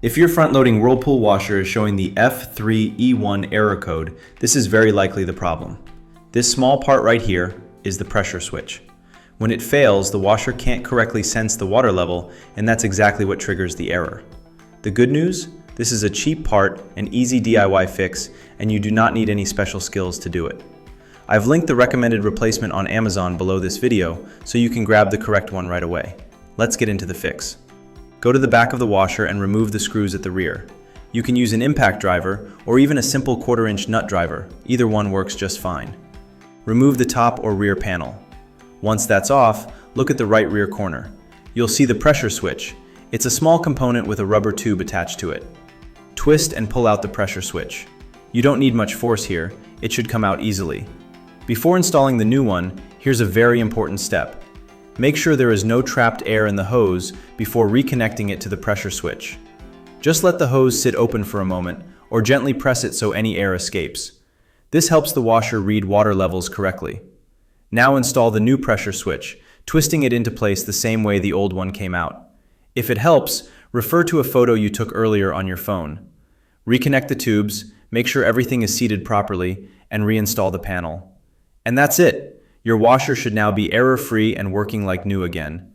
If your front-loading Whirlpool washer is showing the F3E1 error code, this is very likely the problem. This small part right here is the pressure switch. When it fails, the washer can't correctly sense the water level, and that's exactly what triggers the error. The good news? This is a cheap part, an easy DIY fix, and you do not need any special skills to do it. I've linked the recommended replacement on Amazon below this video, so you can grab the correct one right away. Let's get into the fix. Go to the back of the washer and remove the screws at the rear. You can use an impact driver or even a simple 1/4-inch nut driver. Either one works just fine. Remove the top or rear panel. Once that's off, look at the right rear corner. You'll see the pressure switch. It's a small component with a rubber tube attached to it. Twist and pull out the pressure switch. You don't need much force here. It should come out easily. Before installing the new one, here's a very important step. Make sure there is no trapped air in the hose before reconnecting it to the pressure switch. Just let the hose sit open for a moment, or gently press it so any air escapes. This helps the washer read water levels correctly. Now install the new pressure switch, twisting it into place the same way the old one came out. If it helps, refer to a photo you took earlier on your phone. Reconnect the tubes, make sure everything is seated properly, and reinstall the panel. And that's it! Your washer should now be error-free and working like new again.